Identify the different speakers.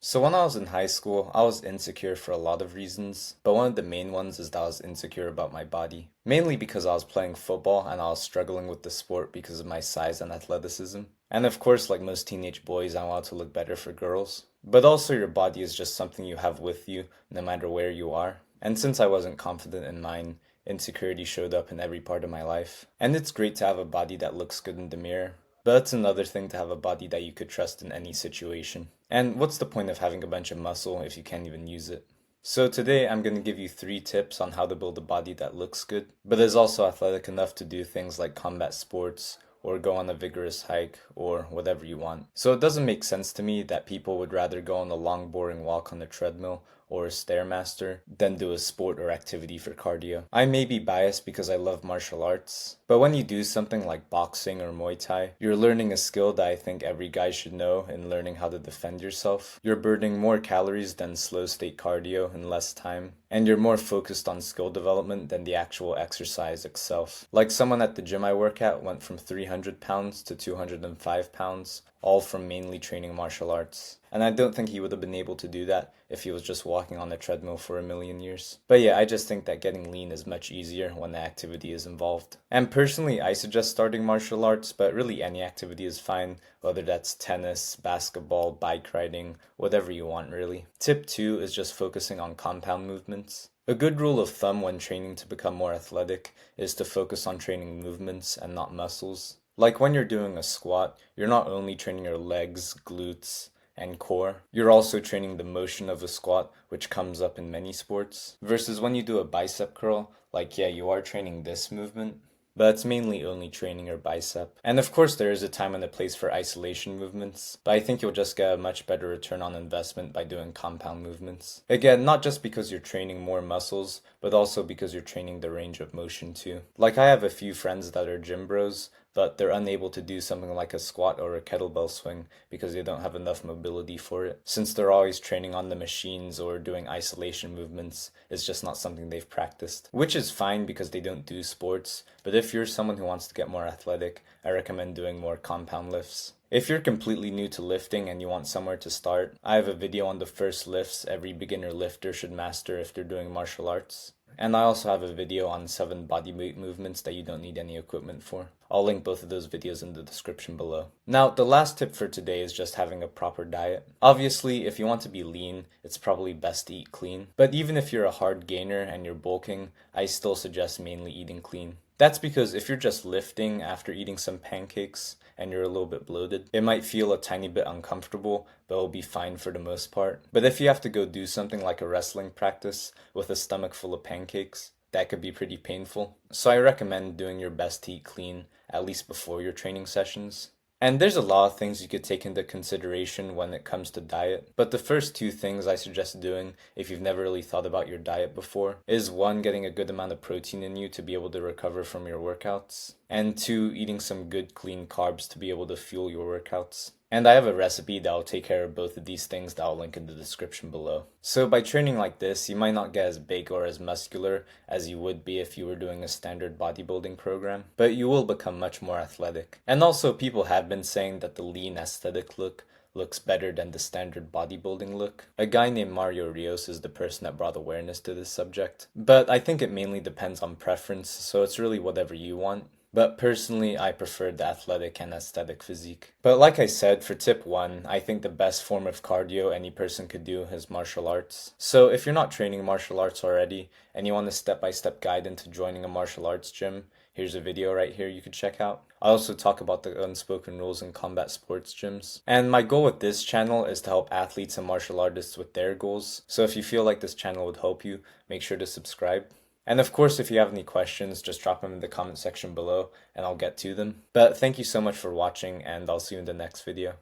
Speaker 1: So when I was in high school, I was insecure for a lot of reasons, but one of the main ones is that I was insecure about my body. Mainly because I was playing football and I was struggling with the sport because of my size and athleticism. And of course, like most teenage boys, I wanted to look better for girls. But also your body is just something you have with you, no matter where you are. And since I wasn't confident in mine, insecurity showed up in every part of my life. And it's great to have a body that looks good in the mirror, but it's another thing to have a body that you could trust in any situation. And what's the point of having a bunch of muscle if you can't even use it? So today I'm going to give you 3 tips on how to build a body that looks good, but is also athletic enough to do things like combat sports or go on a vigorous hike or whatever you want. So it doesn't make sense to me that people would rather go on a long boring walk on a treadmill or a stairmaster than do a sport or activity for cardio. I may be biased because I love martial arts, but when you do something like boxing or Muay Thai, you're learning a skill that I think every guy should know in learning how to defend yourself. You're burning more calories than slow state cardio in less time, and you're more focused on skill development than the actual exercise itself. Like someone at the gym I work at went from 300 pounds to 205 pounds, all from mainly training martial arts. And I don't think he would have been able to do that if he was just walking on a treadmill for a million years. But yeah, I just think that getting lean is much easier when the activity is involved. And personally, I suggest starting martial arts, but really any activity is fine, whether that's tennis, basketball, bike riding, whatever you want really. Tip 2 is just focusing on compound movements. A good rule of thumb when training to become more athletic is to focus on training movements and not muscles. Like when you're doing a squat, you're not only training your legs, glutes, and core, you're also training the motion of a squat, which comes up in many sports. Versus when you do a bicep curl, like yeah, you are training this movement, but it's mainly only training your bicep. And of course, there is a time and a place for isolation movements, but I think you'll just get a much better return on investment by doing compound movements. Again, not just because you're training more muscles, but also because you're training the range of motion too. Like I have a few friends that are gym bros, but they're unable to do something like a squat or a kettlebell swing because they don't have enough mobility for it. Since they're always training on the machines or doing isolation movements, it's just not something they've practiced. Which is fine because they don't do sports, but if you're someone who wants to get more athletic, I recommend doing more compound lifts. If you're completely new to lifting and you want somewhere to start, I have a video on the first lifts every beginner lifter should master if they're doing martial arts. And I also have a video on 7 body weight movements that you don't need any equipment for. I'll link both of those videos in the description below. Now, the last tip for today is just having a proper diet. Obviously, if you want to be lean, it's probably best to eat clean. But even if you're a hard gainer and you're bulking, I still suggest mainly eating clean. That's because if you're just lifting after eating some pancakes and you're a little bit bloated, it might feel a tiny bit uncomfortable, but it'll be fine for the most part. But if you have to go do something like a wrestling practice with a stomach full of pancakes, that could be pretty painful. So I recommend doing your best to eat clean, at least before your training sessions. And there's a lot of things you could take into consideration when it comes to diet. But the first 2 things I suggest doing if you've never really thought about your diet before is 1, getting a good amount of protein in you to be able to recover from your workouts, and 2, eating some good clean carbs to be able to fuel your workouts. And I have a recipe that will take care of both of these things that I'll link in the description below. So by training like this, you might not get as big or as muscular as you would be if you were doing a standard bodybuilding program, but you will become much more athletic. And also, people have been saying that the lean aesthetic look looks better than the standard bodybuilding look. A guy named Mario Rios is the person that brought awareness to this subject. But I think it mainly depends on preference, so it's really whatever you want. But personally, I prefer the athletic and aesthetic physique. But like I said, for tip 1, I think the best form of cardio any person could do is martial arts. So if you're not training martial arts already, and you want a step-by-step guide into joining a martial arts gym, here's a video right here you could check out. I also talk about the unspoken rules in combat sports gyms. And my goal with this channel is to help athletes and martial artists with their goals. So if you feel like this channel would help you, make sure to subscribe. And of course, if you have any questions, just drop them in the comment section below and I'll get to them. But thank you so much for watching, and I'll see you in the next video.